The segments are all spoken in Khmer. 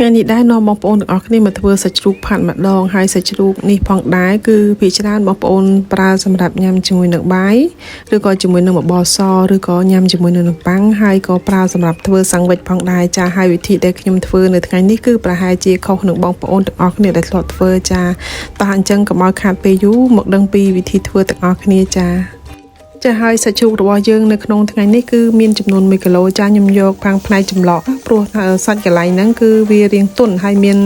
ថ្ងៃនេះដែរនាំបងប្អូនទាំងអស់គ្នាមកធ្វើសាច់ជ្រូកផាត់ម្ដងហើយសាច់ជ្រូកនេះផងដែរគឺភាគច្រើនបងប្អូនប្រើសម្រាប់ញ៉ាំជាមួយនឹងបាយឬក៏ជាមួយនឹងបបរសឬក៏ញ៉ាំជាមួយនឹងនំប៉័ងហើយក៏ប្រើសម្រាប់ធ្វើសាំងវិចផងដែរចាហើយវិធីដែលខ្ញុំធ្វើនៅថ្ងៃនេះគឺប្រហែលជាខុសនឹងបងប្អូនទាំងអស់គ្នាដែលធ្លាប់ធ្វើចាតោះអញ្ចឹងកុំឲ្យខាតពេលយូរមកដឹងពីវិធីធ្វើទាំងអស់គ្នាចាចាហើយសាច់ជ្រូករបស់យើងនៅក្នុងថ្ងៃនេះគឺមានចំនួន1គីឡូចាខ្ញុំយកខាងផ្នែកចម្លក់ព្រោះសាច់កន្លែងហ្នឹងគឺវារាងទន់ហើយមាន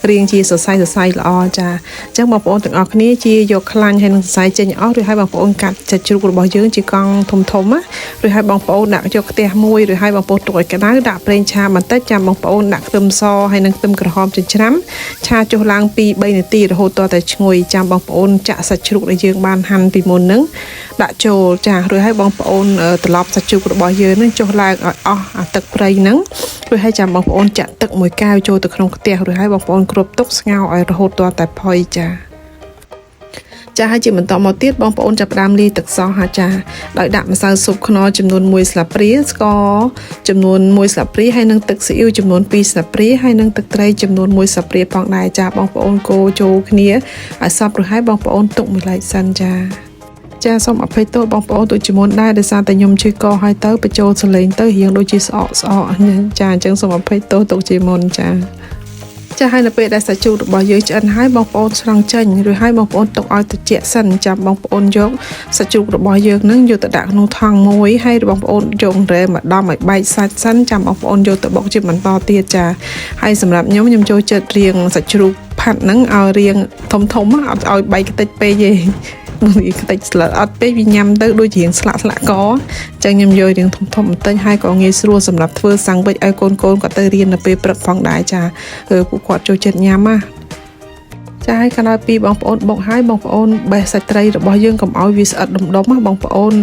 រាងជាសរសៃល្អចាអញ្ចឹងបងប្អូនទាំងអស់គ្នាជាយកខ្លាញ់ហើយនឹងសរសៃចេញអស់ឬហើយបងប្អូនកាត់សាច់ជ្រូករបស់យើងជាកង់ធំណាឬហើយបងប្អូនដាក់យកខ្ទះមួយឬហើយបងប្អូនទុកឲ្យក្តៅដាក់ប្រេងឆាបន្តិចចាំបងប្អូនដាក់ខ្ទឹមសហើយនឹងខ្ទឹមក្រហមចិញ្ច្រាំឆាចុះឡើង2 3នាទីរហូតទាល់តែឈ្ងុយចាំបងប្អូនចាក់សាច់ជ្រូកដែលយើងបានហាន់ពីមុនហ្នឹងដាក់ចូលចារួចហើយបងប្អូនត្រឡប់សាច់ជ្រូករបស់យើងនឹងចុះឡើងឲ្យអស់អាទឹកប្រៃហ្នឹងរួចហើយចាំបងប្អូនចាក់ទឹក1 កែវចូលទៅក្នុងខ្ទះរួចហើយបងប្អូនគ្របទុកស្ងោរឲ្យរហូតទាល់តែផុយចាហើយជាបន្តមកទៀតបងប្អូនចាប់ផ្ដើមលាយទឹកសោះចាដោយដាក់ម្សៅស៊ុបខ្នុរចំនួន1ស្លាបព្រាស្ករចំនួន1ស្លាបព្រាហើយនិងទឹកស៊ីអ៊ីវចំនួន2ស្លាបព្រាហើយនិងទឹកត្រីចំនួន1ស្លាបព្រាផងដែរចាបងប្អូនកូរចូលគ្នាឲ្យសព្វរួចហើយបងប្អូនទុកមួយឡែកសិនចាសូមអភ័យទោសបងប្អូនដូចជាមុនដែរដោយសារតែខ្ញុំជឿកហើយទៅបញ្ចូលសលេងទៅរៀងដូចជាស្អកចាអញ្ចឹងសូមអភ័យទោសទុកជាមុនចាហើយនៅពេលដែលសាច់ជ្រូករបស់យើងឆ្អិនហើយបងប្អូនស្រង់ចេញឬហើយបងប្អូនទុកឲ្យត្រជាក់សិនចាំបងប្អូនយកសាច់ជ្រូករបស់យើងនឹងយកទៅដាក់ក្នុងថង់មួយហើយបងប្អូនយករែមកដំឲ្យបែកសាច់សិនចាំបងប្អូនយកទៅបុកជាបន្តទៀតចាហើយសម្រាប់ខ្ញុំចូលចិត្តរៀងសាច់ជ្រូកផាត់ហ្នឹងឲ្យរៀងធំអត់ឲ្យបែកខ្ទេចពេកទេវាខ្ទេចស្លាត់អត់ពេកវាញ៉ាំទៅដូចរៀងស្លាក់កអញ្ចឹងខ្ញុំយករៀងធំបន្តិចហើយក៏ងាយស្រួលសម្រាប់ធ្វើសាំងវិចឲ្យកូនគាត់ទៅរៀននៅពេលព្រឹកផងដែរចាពួកគាត់ចូលចិត្តញ៉ាំណាចាហើយកាលពីបងប្អូនបុកហើយបងប្អូនបេះសាច់ត្រីរបស់យើងកុំឲ្យវាស្អិតដុំណាបងប្អូន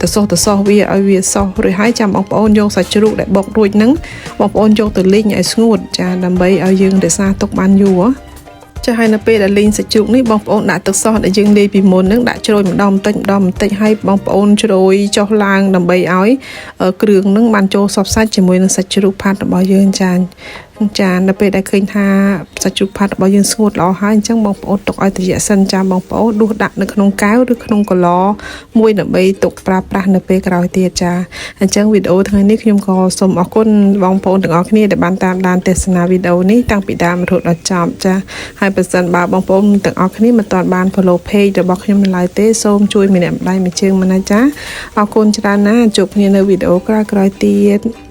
ទៅសោះវាឲ្យវាសោះរួចហើយចាំបងប្អូនយកសាច់ជ្រូកដែលបុករួចហ្នឹងបងប្អូនយកទៅលីងឲ្យស្ងួតចាដើម្បីឲ្យយើងរក្សាទុកបានយូរហើយនៅពេលដែលលីងសាច់ជ្រូកនេះបងប្អូនដាក់ទឹកសោះដែលយើងលាយពីមុនហ្នឹងដាក់ជ្រោយម្ដងបន្តិចហើយបងប្អូនជ្រោយចុះឡើងដើម្បីឲ្យគ្រឿងហ្នឹងបានចូលសព្វសាច់ជាមួយនឹងសាច់ជ្រូកផាត់របស់យើងចានៅពេលដែលឃើញថាសាច់ជ្រូកផាត់របស់យើងស្ងួតល្អហើយអញ្ចឹងបងប្អូនទុកឲ្យត្រជាក់សិនចាបងប្អូនដួសដាក់នៅក្នុងកែវឬក្នុងកឡមួយដើម្បីទុកប្រើប្រាស់នៅពេលក្រោយទៀតចាអញ្ចឹងវីដេអូថ្ងៃនេះខ្ញុំក៏សូមអរគុណបងប្អូនទាំងអស់គ្នាដែលបានតាមដានទស្សនាវីដេអូនេះតាំងពីដើមរហូតដល់ចប់ចាហើយបើសិនបើបងប្អូនទាំងអស់គ្នាមិនទាន់បាន follow page របស់ខ្ញុំនៅឡើយទេសូមជួយម្នាក់ម្ដាយមួយជើងមកណាចាអរគុណច្រើនណាស់ជួបគ្នានៅវីដេអូក្រោយៗទៀត